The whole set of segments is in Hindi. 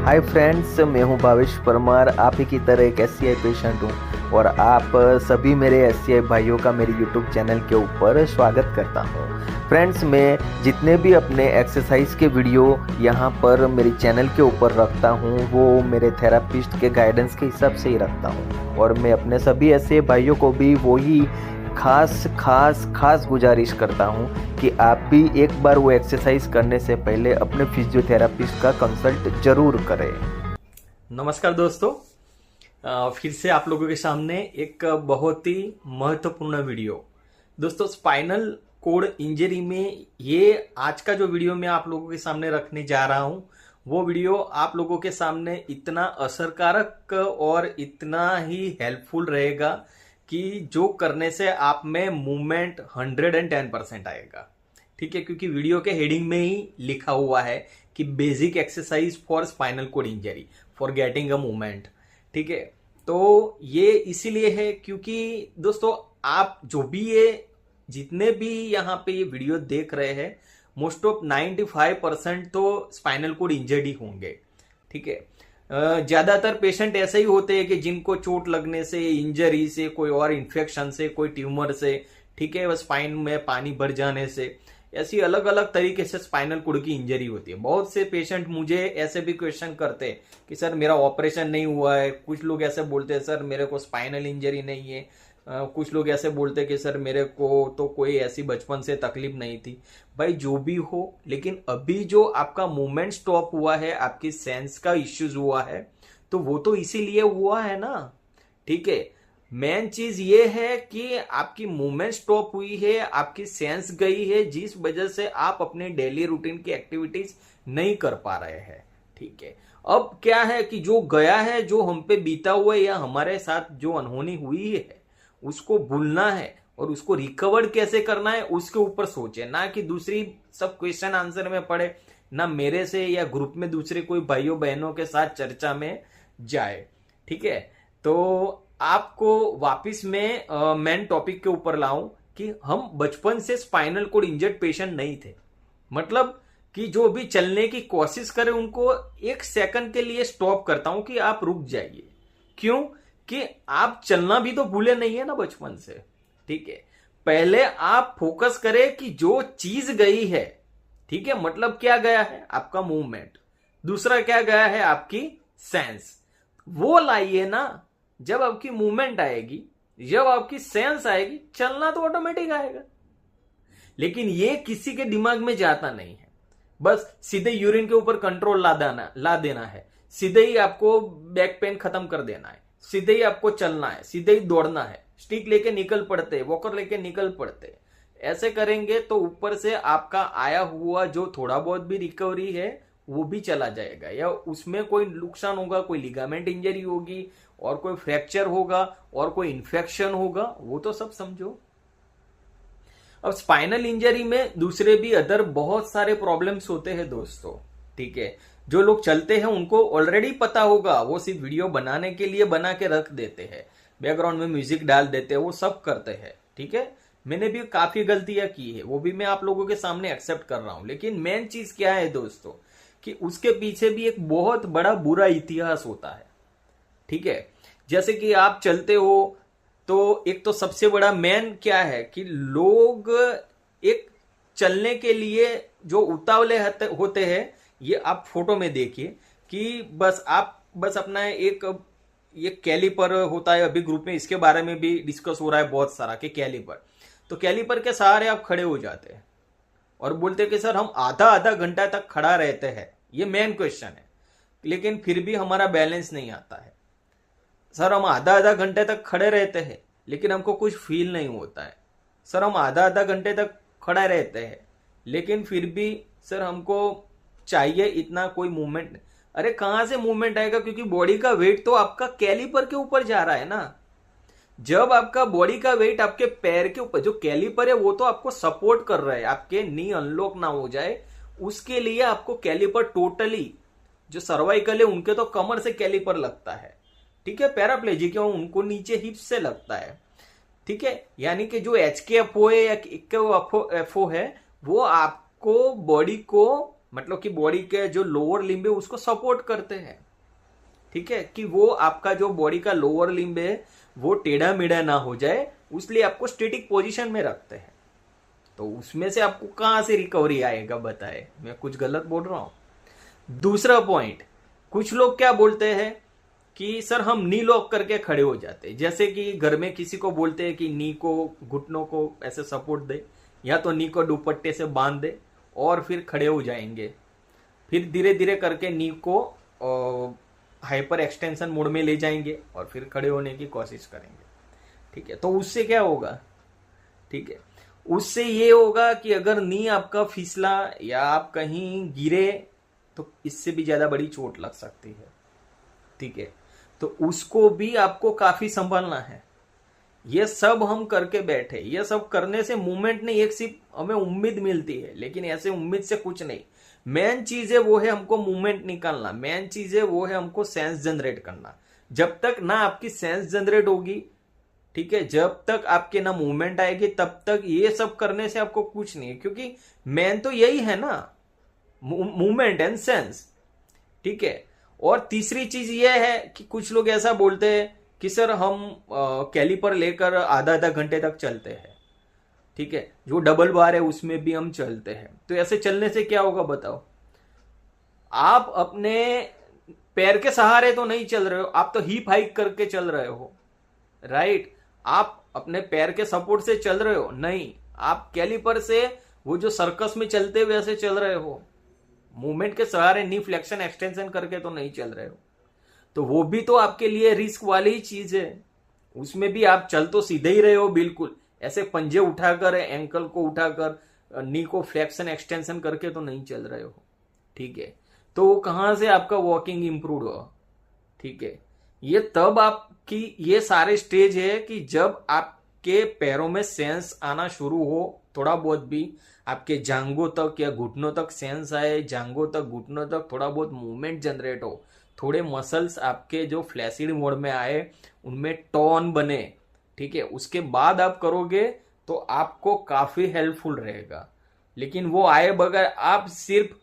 हाय फ्रेंड्स, मैं हूं भावेश परमार। आप ही की तरह एक एससीआई पेशेंट हूं और आप सभी मेरे एससीआई भाइयों का मेरे यूट्यूब चैनल के ऊपर स्वागत करता हूं। फ्रेंड्स, मैं जितने भी अपने एक्सरसाइज के वीडियो यहां पर मेरे चैनल के ऊपर रखता हूं वो मेरे थेरापिस्ट के गाइडेंस के हिसाब से ही रखता हूं और मैं अपने सभी ऐसे भाइयों को भी वही खास गुजारिश करता हूं कि आप भी एक बार वो एक्सरसाइज करने से पहले अपने फिजियोथेरापिस्ट का कंसल्ट जरूर करें। नमस्कार दोस्तों, फिर से आप लोगों के सामने एक बहुत ही महत्वपूर्ण वीडियो। दोस्तों, स्पाइनल कोड इंजरी में ये आज का जो वीडियो मैं आप लोगों के सामने रखने जा रहा हूं वो वीडियो आप लोगों के सामने इतना असरकारक और इतना ही हेल्पफुल रहेगा कि जो करने से आप में मूवमेंट 110% आएगा। ठीक है, क्योंकि वीडियो के हेडिंग में ही लिखा हुआ है कि basic exercise for spinal cord injury for getting a movement. ठीक है, तो ये इसीलिए है क्योंकि दोस्तों आप जो भी ये जितने भी यहाँ पे ये वीडियो देख रहे हैं मोस्ट ऑफ 95% तो स्पाइनल कोड इंजर्ड ही होंगे। ठीक है, ज्यादातर पेशेंट ऐसे ही होते हैं कि जिनको चोट लगने से, इंजरी से, कोई और इन्फेक्शन से, कोई ट्यूमर से, ठीक है, स्पाइन में पानी भर जाने से, ऐसी अलग अलग तरीके से स्पाइनल कोड की इंजरी होती है। बहुत से पेशेंट मुझे ऐसे भी क्वेश्चन करते हैं कि सर मेरा ऑपरेशन नहीं हुआ है। कुछ लोग ऐसे बोलते हैं सर मेरे को स्पाइनल इंजरी नहीं है। कुछ लोग ऐसे बोलते हैं कि सर मेरे को तो कोई ऐसी बचपन से तकलीफ नहीं थी। भाई जो भी हो, लेकिन अभी जो आपका मूवमेंट स्टॉप हुआ है, आपकी सेंस का इश्यूज हुआ है, तो वो तो इसीलिए हुआ है ना। ठीक है, मेन चीज ये है कि आपकी मूवमेंट स्टॉप हुई है, आपकी सेंस गई है, जिस वजह से आप अपने डेली रूटीन की एक्टिविटीज नहीं कर पा रहे हैं। ठीक है, अब क्या है कि जो गया है, जो हम पे बीता हुआ है या हमारे साथ जो अनहोनी हुई है उसको भूलना है और उसको रिकवर कैसे करना है उसके ऊपर सोचे, ना कि दूसरी सब क्वेश्चन आंसर में पड़े, ना मेरे से या ग्रुप में दूसरे कोई भाइयों बहनों के साथ चर्चा में जाए। ठीक है, तो आपको वापिस में मेन टॉपिक के ऊपर लाऊं कि हम बचपन से स्पाइनल कोड इंजर्ड पेशेंट नहीं थे। मतलब कि जो भी चलने की कोशिश करे उनको एक सेकंड के लिए स्टॉप करता हूं कि आप रुक जाइए। क्यों? कि आप चलना भी तो भूले नहीं है ना बचपन से। ठीक है, पहले आप फोकस करें कि जो चीज गई है, ठीक है, मतलब क्या गया है आपका मूवमेंट, दूसरा क्या गया है आपकी सेंस, वो लाइए ना। जब आपकी मूवमेंट आएगी, जब आपकी सेंस आएगी, चलना तो ऑटोमेटिक आएगा। लेकिन ये किसी के दिमाग में जाता नहीं है। बस सीधे यूरिन के ऊपर कंट्रोल ला देना है, सीधे ही आपको बैक पेन खत्म कर देना है, सीधे ही आपको चलना है, सीधे ही दौड़ना है, स्टिक लेके निकल पड़ते, वॉकर लेके निकल पड़ते। ऐसे करेंगे तो ऊपर से आपका आया हुआ जो थोड़ा बहुत भी रिकवरी है वो भी चला जाएगा, या उसमें कोई नुकसान होगा, कोई लिगामेंट इंजरी होगी और कोई फ्रैक्चर होगा और कोई इन्फेक्शन होगा, वो तो सब समझो। अब स्पाइनल इंजरी में दूसरे भी अदर बहुत सारे प्रॉब्लम्स होते हैं दोस्तों। ठीक है, जो लोग चलते हैं उनको ऑलरेडी पता होगा, वो सिर्फ वीडियो बनाने के लिए बना के रख देते हैं, बैकग्राउंड में म्यूजिक डाल देते हैं, वो सब करते हैं। ठीक है, मैंने भी काफी गलतियां की है, वो भी मैं आप लोगों के सामने एक्सेप्ट कर रहा हूं। लेकिन मेन चीज क्या है दोस्तों कि उसके पीछे भी एक बहुत बड़ा बुरा इतिहास होता है। ठीक है, जैसे कि आप चलते हो तो एक तो सबसे बड़ा मेन क्या है कि लोग एक चलने के लिए जो उतावले होते हैं, ये आप फोटो में देखिए कि बस अपना एक ये कैलिपर होता है, अभी ग्रुप में इसके बारे में भी डिस्कस हो रहा है बहुत सारा कि कैलिपर, तो कैलिपर के सहारे आप खड़े हो जाते हैं और बोलते हैं कि सर हम आधा आधा घंटा तक खड़ा रहते हैं। ये मेन क्वेश्चन है, लेकिन फिर भी हमारा बैलेंस नहीं आता है। सर हम आधा आधा घंटे तक खड़े रहते हैं लेकिन हमको कुछ फील नहीं होता है। सर हम आधा आधा घंटे तक खड़ा रहते हैं लेकिन फिर भी सर हमको चाहिए इतना कोई मूवमेंट। अरे कहां से मूवमेंट आएगा, क्योंकि बॉडी का वेट तो आपका कैलिपर के ऊपर जा रहा है ना। जब आपका बॉडी का वेट आपके पैर के ऊपर, जो कैलिपर है वो तो आपको सपोर्ट कर रहा है, आपके नी अनलॉक ना हो जाए उसके लिए आपको कैलिपर टोटली, जो सर्वाइकल है उनके तो कमर से कैलिपर लगता है। ठीक है, पैराप्लेजिक है उनको नीचे हिप से लगता है। ठीक है, यानी कि जो HKFO है या KFO है वो आपको बॉडी को मतलब कि बॉडी के जो लोअर लिम्ब है उसको सपोर्ट करते हैं, ठीक है, कि वो आपका जो बॉडी का लोअर लिम्ब है वो टेढ़ा मेढ़ा ना हो जाए, इसलिए आपको स्टेटिक पोजीशन में रखते हैं। तो उसमें से आपको कहां से रिकवरी आएगा बताए, मैं कुछ गलत बोल रहा हूं। दूसरा पॉइंट, कुछ लोग क्या बोलते हैं कि सर हम नी लॉक करके खड़े हो जाते हैं, जैसे कि घर में किसी को बोलते हैं कि नी को, घुटनों को ऐसे सपोर्ट दे, या तो नी को दुपट्टे से बांध दे और फिर खड़े हो जाएंगे, फिर धीरे धीरे करके नी को हाइपर एक्सटेंशन मोड में ले जाएंगे और फिर खड़े होने की कोशिश करेंगे, ठीक है। तो उससे क्या होगा, ठीक है, उससे ये होगा कि अगर नी आपका फिसला या आप कहीं गिरे तो इससे भी ज्यादा बड़ी चोट लग सकती है, ठीक है। तो उसको भी आपको काफी संभालना है। ये सब हम करके बैठे, ये सब करने से मूवमेंट नहीं, एक सिर्फ हमें उम्मीद मिलती है, लेकिन ऐसे उम्मीद से कुछ नहीं। मेन चीज है वो है हमको मूवमेंट निकालना, मेन चीज है वो है हमको सेंस जनरेट करना। जब तक ना आपकी सेंस जनरेट होगी, ठीक है, जब तक आपके ना मूवमेंट आएगी, तब तक ये सब करने से आपको कुछ नहीं है, क्योंकि मेन तो यही है ना, मूवमेंट एंड सेंस, ठीक है। और तीसरी चीज ये है कि कुछ लोग ऐसा बोलते हैं कि सर हम कैलिपर लेकर आधा आधा घंटे तक चलते हैं, ठीक है, जो डबल बार है उसमें भी हम चलते हैं। तो ऐसे चलने से क्या होगा बताओ, आप अपने पैर के सहारे तो नहीं चल रहे हो, आप तो हिप हाइक करके चल रहे हो, राइट। आप अपने पैर के सपोर्ट से चल रहे हो नहीं, आप कैलिपर से वो जो सर्कस में चलते हुए ऐसे चल रहे हो, मूवमेंट के सहारे नी फ्लेक्शन एक्सटेंशन करके तो नहीं चल रहे हो। तो वो भी तो आपके लिए रिस्क वाली ही चीज है, उसमें भी आप चल तो सीधे ही रहे हो, बिल्कुल ऐसे पंजे उठाकर, एंकल को उठाकर, नी को फ्लेक्शन एक्सटेंशन करके तो नहीं चल रहे हो, ठीक है। तो कहां से आपका वॉकिंग इंप्रूव हो, ठीक है। ये तब आपकी ये सारे स्टेज है कि जब आपके पैरों में सेंस आना शुरू हो, थोड़ा बहुत भी आपके जांघों तक या घुटनों तक सेंस आए, जांघों तक, घुटनों तक थोड़ा बहुत मूवमेंट जनरेट हो, थोड़े मसल्स आपके जो फ्लैसिड मोड में आए उनमें टोन बने, ठीक है, उसके बाद आप करोगे तो आपको काफी हेल्पफुल रहेगा। लेकिन वो आए बगैर आप सिर्फ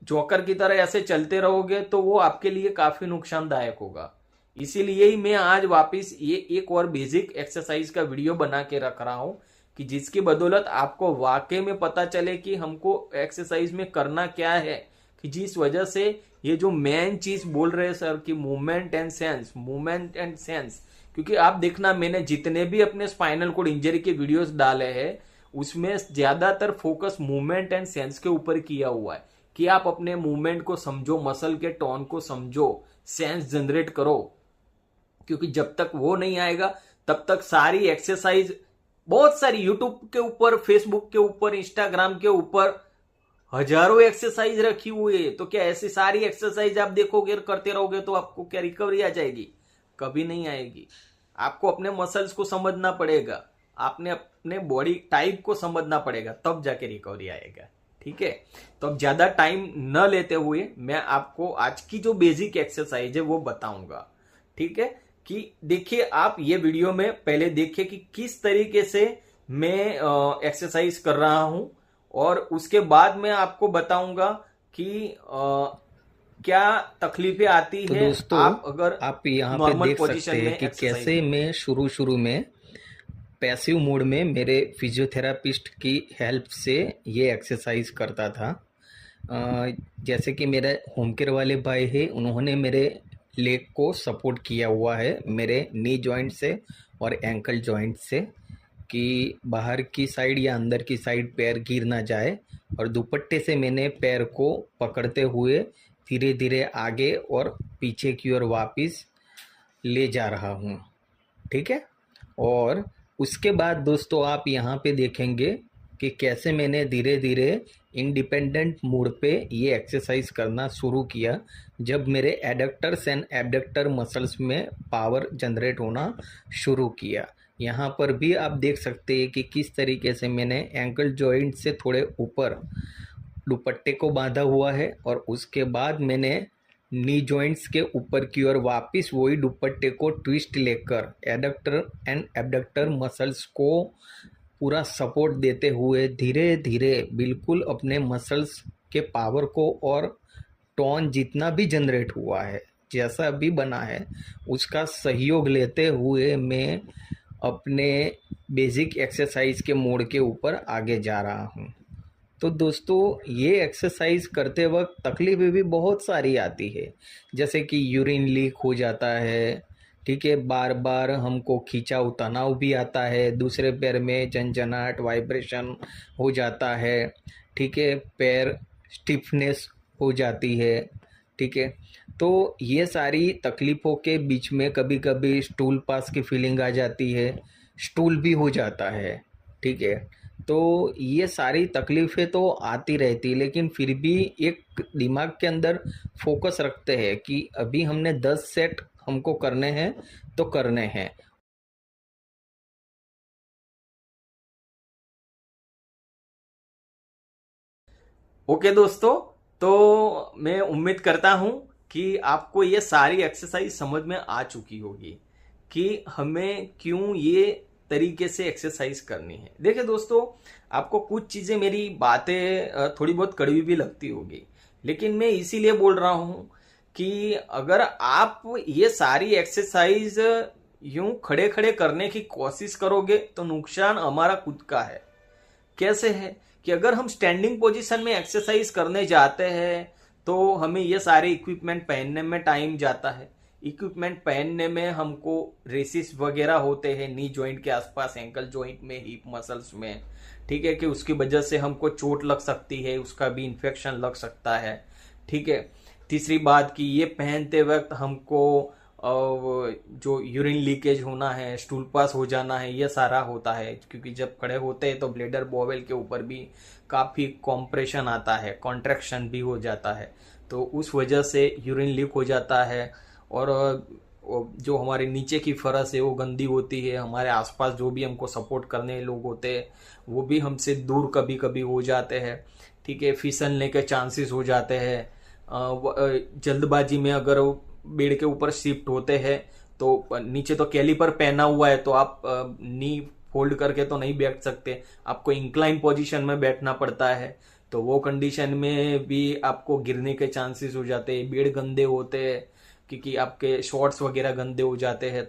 जोकर की तरह ऐसे चलते रहोगे तो वो आपके लिए काफी नुकसानदायक होगा। इसीलिए ही मैं आज वापस ये एक और बेसिक एक्सरसाइज का वीडियो बना के रख रहा हूं कि जिसकी बदौलत आपको वाकई में पता चले कि हमको एक्सरसाइज में करना क्या है, कि जिस वजह से ये जो मेन चीज बोल रहे हैं सर कि movement and sense, movement and sense, क्योंकि आप देखना मैंने जितने भी अपने स्पाइनल कोड इंजरी के वीडियोस डाले हैं उसमें ज्यादातर फोकस मूवमेंट एंड सेंस के ऊपर किया हुआ है कि आप अपने मूवमेंट को समझो, मसल के टोन को समझो, सेंस जनरेट करो, क्योंकि जब तक वो नहीं आएगा तब तक सारी एक्सरसाइज, बहुत सारी यूट्यूब के ऊपर, फेसबुक के ऊपर, इंस्टाग्राम के ऊपर हजारों एक्सरसाइज रखी हुई है। तो क्या ऐसी सारी एक्सरसाइज आप देखोगे और करते रहोगे तो आपको क्या रिकवरी आ जाएगी? कभी नहीं आएगी। आपको अपने मसल्स को समझना पड़ेगा, आपने अपने बॉडी टाइप को समझना पड़ेगा, तब जाके रिकवरी आएगा, ठीक है। तो अब ज्यादा टाइम न लेते हुए मैं आपको आज की जो बेसिक एक्सरसाइज है वो बताऊंगा, ठीक है। कि देखिए आप ये वीडियो में पहले देखिए कि किस तरीके से मैं एक्सरसाइज कर रहा हूं, और उसके बाद मैं आपको बताऊंगा कि क्या तकलीफें आती तो है दोस्तों, आप अगर आप यहाँ पे नॉर्मल देख पोजीशन सकते हैं में कि एक्सरसाइज। कैसे मैं शुरू में पैसिव मोड में मेरे फिजियोथेरापिस्ट की हेल्प से ये एक्सरसाइज करता था। जैसे कि मेरे होम केयर वाले भाई है, उन्होंने मेरे लेग को सपोर्ट किया हुआ है मेरे नी जॉइंट से और एंकल जॉइंट से, कि बाहर की साइड या अंदर की साइड पैर गिर ना जाए, और दुपट्टे से मैंने पैर को पकड़ते हुए धीरे धीरे आगे और पीछे की ओर वापस ले जा रहा हूँ, ठीक है। और उसके बाद दोस्तों आप यहाँ पे देखेंगे कि कैसे मैंने धीरे धीरे इंडिपेंडेंट मोड पे ये एक्सरसाइज करना शुरू किया, जब मेरे एडक्टर्स एंड एबडक्टर मसल्स में पावर जनरेट होना शुरू किया। यहाँ पर भी आप देख सकते हैं कि किस तरीके से मैंने एंकल जॉइंट से थोड़े ऊपर दुपट्टे को बांधा हुआ है, और उसके बाद मैंने नी जॉइंट्स के ऊपर की ओर वापस वही दुपट्टे को ट्विस्ट लेकर एडक्टर एंड एबडक्टर मसल्स को पूरा सपोर्ट देते हुए धीरे धीरे बिल्कुल अपने मसल्स के पावर को और टोन जितना भी जनरेट हुआ है, जैसा भी बना है, उसका सहयोग लेते हुए मैं अपने बेसिक एक्सरसाइज के मोड के ऊपर आगे जा रहा हूँ। तो दोस्तों, ये एक्सरसाइज करते वक्त तकलीफें भी बहुत सारी आती है, जैसे कि यूरिन लीक हो जाता है, ठीक है, बार बार हमको खींचाव तनाव भी आता है, दूसरे पैर में झंझनाहट वाइब्रेशन हो जाता है, ठीक है, पैर स्टिफनेस हो जाती है, ठीक है। तो ये सारी तकलीफ़ों के बीच में कभी कभी स्टूल पास की फीलिंग आ जाती है, स्टूल भी हो जाता है, ठीक है। तो ये सारी तकलीफ़ें तो आती रहती, लेकिन फिर भी एक दिमाग के अंदर फोकस रखते हैं कि अभी हमने 10 सेट हमको करने हैं तो करने हैं। ओके दोस्तों, तो मैं उम्मीद करता हूं कि आपको ये सारी एक्सरसाइज समझ में आ चुकी होगी कि हमें क्यों ये तरीके से एक्सरसाइज करनी है। देखिए दोस्तों, आपको कुछ चीजें मेरी बातें थोड़ी बहुत कड़वी भी लगती होगी, लेकिन मैं इसीलिए बोल रहा हूं कि अगर आप ये सारी एक्सरसाइज यूं खड़े खड़े करने की कोशिश करोगे तो नुकसान हमारा खुद का है। कैसे है कि अगर हम स्टैंडिंग पोजीशन में एक्सरसाइज करने जाते हैं तो हमें ये सारे इक्विपमेंट पहनने में टाइम जाता है। इक्विपमेंट पहनने में हमको रेसिस वगैरह होते हैं नी जॉइंट के आसपास, एंकल जॉइंट में, हिप मसल्स में, ठीक है, कि उसकी वजह से हमको चोट लग सकती है, उसका भी इन्फेक्शन लग सकता है, ठीक है। तीसरी बात कि ये पहनते वक्त हमको जो यूरिन लीकेज होना है, स्टूल पास हो जाना है, ये सारा होता है, क्योंकि जब खड़े होते हैं तो ब्लेडर बोवेल के ऊपर भी काफी कॉम्प्रेशन आता है, कॉन्ट्रैक्शन भी हो जाता है, तो उस वजह से यूरिन लीक हो जाता है। और जो हमारे नीचे की फरस है वो गंदी होती है, हमारे आसपास जो भी हमको सपोर्ट करने लोग होते हैं वो भी हमसे दूर कभी कभी हो जाते हैं, ठीक है, फिसलने के चांसेस हो जाते हैं। जल्दबाजी में अगर बेड के ऊपर शिफ्ट होते हैं तो नीचे तो कैलिपर पहना हुआ है तो आप नी फोल्ड करके तो नहीं बैठ सकते, आपको इंक्लाइन पोजीशन में बैठना पड़ता है, तो वो कंडीशन में भी आपको गिरने के चांसेस हो जाते हैं। बेड गंदे होते हैं क्योंकि आपके शॉर्ट्स वगैरह गंदे हो जाते हैं,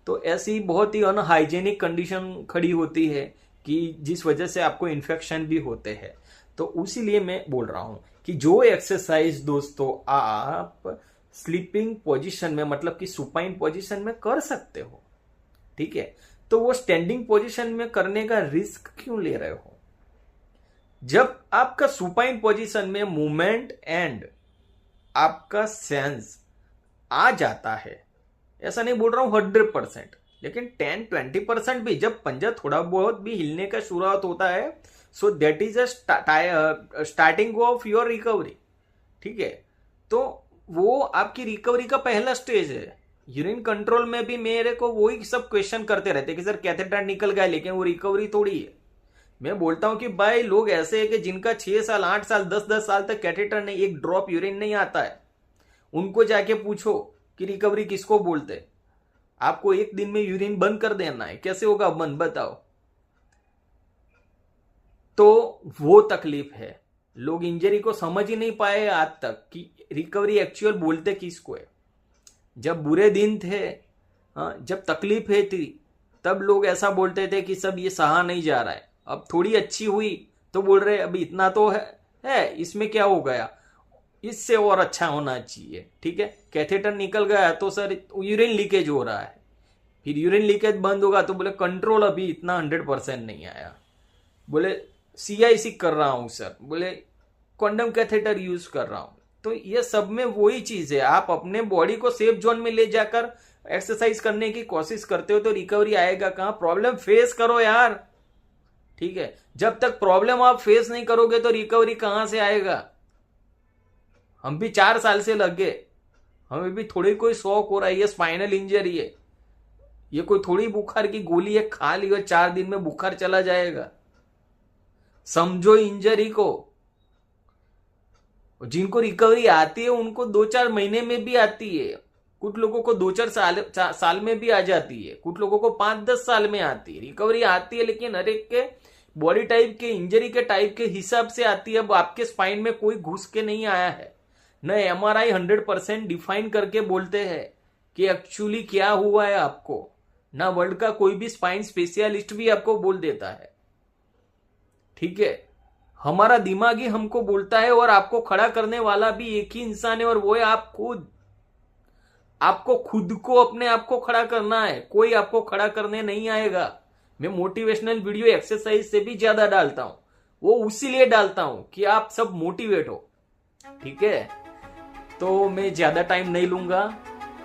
तो ऐसी बहुत ही अनहाइजेनिक कंडीशन खड़ी होती है कि जिस वजह से आपको इन्फेक्शन भी होते हैं। तो उसीलिए मैं बोल रहा हूं कि जो एक्सरसाइज दोस्तों आप स्लीपिंग पोजीशन में, मतलब कि सुपाइन पोजीशन में कर सकते हो, ठीक है, तो वो स्टैंडिंग पोजीशन में करने का रिस्क क्यों ले रहे हो? जब आपका सुपाइन पोजीशन में मूवमेंट एंड आपका सेंस आ जाता है, ऐसा नहीं बोल रहा हूं 100%, लेकिन 10-20% भी जब पंजा थोड़ा बहुत भी हिलने का शुरुआत होता है, so that is a starting of your recovery, ठीक है। तो वो आपकी रिकवरी का पहला स्टेज है। यूरिन कंट्रोल में भी मेरे को वही सब क्वेश्चन करते रहते कि सर कैथेटर निकल गया लेकिन वो रिकवरी थोड़ी है। मैं बोलता हूं कि भाई लोग ऐसे है कि जिनका 6 साल 8 साल 10-10 साल तक कैथेटर नहीं, एक ड्रॉप यूरिन नहीं आता है, उनको जाके पूछो कि रिकवरी किसको बोलते। आपको एक दिन में यूरिन बंद कर देना है, कैसे होगा बंद बताओ? तो वो तकलीफ है। लोग इंजरी को समझ ही नहीं पाए आज तक कि रिकवरी एक्चुअल बोलते किसको है। जब बुरे दिन थे, जब तकलीफें थी, तब लोग ऐसा बोलते थे कि सब ये सहा नहीं जा रहा है। अब थोड़ी अच्छी हुई तो बोल रहे अभी इतना तो है इसमें क्या हो गया, इससे और अच्छा होना चाहिए, ठीक है। कैथेटर निकल गया तो सर यूरिन लीकेज हो रहा है, फिर यूरिन लीकेज बंद होगा तो बोले कंट्रोल अभी इतना 100% नहीं आया, बोले CIC कर रहा हूं सर, बोले कॉन्डम कैथेटर यूज कर रहा हूं। तो ये सब में वही चीज है, आप अपने बॉडी को सेफ जोन में ले जाकर एक्सरसाइज करने की कोशिश करते हो तो रिकवरी आएगा कहां? प्रॉब्लम फेस करो यार, ठीक है। जब तक प्रॉब्लम आप फेस नहीं करोगे तो रिकवरी कहां से आएगा? हम भी 4 साल से लग गए, हमें भी थोड़ी कोई शौक हो रहा है, ये स्पाइनल इंजरी है, ये कोई थोड़ी बुखार की गोली है खा ली और 4 दिन में बुखार चला जाएगा। समझो इंजरी को। जिनको रिकवरी आती है उनको 2-4 महीने में भी आती है, कुछ लोगों को 2-4 साल में भी आ जाती है, कुछ लोगों को 5-10 साल में आती है रिकवरी आती है, लेकिन हर एक के बॉडी टाइप के, इंजरी के टाइप के हिसाब से आती है। अब आपके स्पाइन में कोई घुस के नहीं आया है, न एमआरआई 100% डिफाइन करके बोलते हैं कि एक्चुअली क्या हुआ है आपको, ना वर्ल्ड का कोई भी स्पाइन स्पेशलिस्ट भी आपको बोल देता है। ठीक है, हमारा दिमाग ही हमको बोलता है, और आपको खड़ा करने वाला भी एक ही इंसान है, और वो है आप खुद। आपको खुद को अपने आप को खड़ा करना है, कोई आपको खड़ा करने नहीं आएगा। मैं मोटिवेशनल वीडियो एक्सरसाइज से भी ज्यादा डालता हूं, वो उसीलिए डालता हूं कि आप सब मोटिवेट हो। ठीक है, तो मैं ज्यादा टाइम नहीं लूंगा।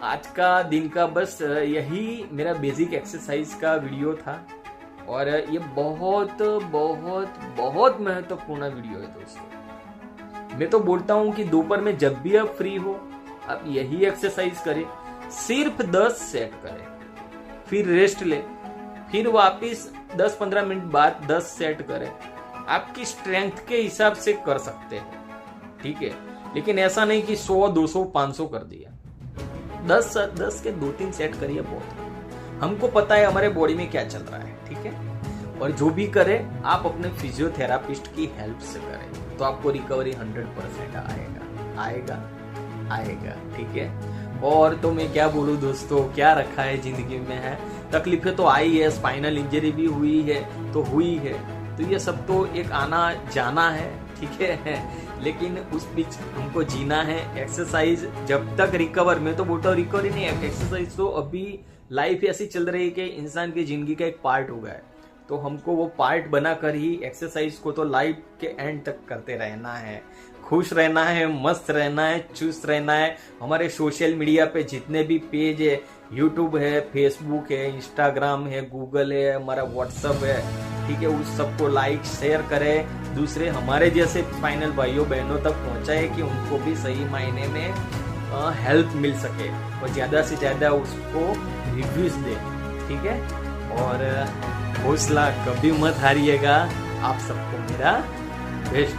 आज का दिन का बस यही मेरा बेसिक एक्सरसाइज का वीडियो था, और ये बहुत बहुत बहुत महत्वपूर्ण वीडियो है दोस्तों। मैं तो बोलता हूं कि दोपहर में जब भी आप फ्री हो, आप यही एक्सरसाइज करें, सिर्फ 10 सेट करें, फिर रेस्ट ले, फिर वापिस 10-15 मिनट बाद 10 सेट करें। आपकी स्ट्रेंथ के हिसाब से कर सकते हैं, ठीक है, लेकिन ऐसा नहीं कि 100, 200, 500 कर दिया। 10 के 2-3 सेट करिए, बहुत। हमको पता है हमारे बॉडी में क्या चल रहा है, ठीक है। और जो भी करे आप अपने फिजियोथेरापिस्ट की हेल्प से करें, तो आपको रिकवरी 100% आएगा। ठीक है। और तो मैं क्या बोलूं दोस्तों, क्या रखा है जिंदगी में है, तकलीफें तो आई है, स्पाइनल इंजरी भी हुई है, तो ये सब तो एक आना जाना है, ठीक है। लेकिन उस बीच हमको जीना है। एक्सरसाइज जब तक रिकवर, मैं तो बोलता हूँ रिकवरी नहीं है, एक्सरसाइज तो अभी लाइफ ऐसी चल रही है कि इंसान की जिंदगी का एक पार्ट हो गया है, तो हमको वो पार्ट बनाकर ही एक्सरसाइज को तो लाइफ के एंड तक करते रहना है। खुश रहना है, मस्त रहना है, चुस्त रहना है। हमारे सोशल मीडिया पे जितने भी पेज है, यूट्यूब है, फेसबुक है, इंस्टाग्राम है, गूगल है, हमारा व्हाट्सएप है, ठीक है, उस सबको लाइक शेयर करें, दूसरे हमारे जैसे फाइनल भाइयों बहनों तक पहुंचाए कि उनको भी सही मायने में हेल्प मिल सके, और ज्यादा से ज्यादा उसको रिव्यूज दे, ठीक है। और हौसला कभी मत हारिएगा। आप सबको मेरा बेस्ट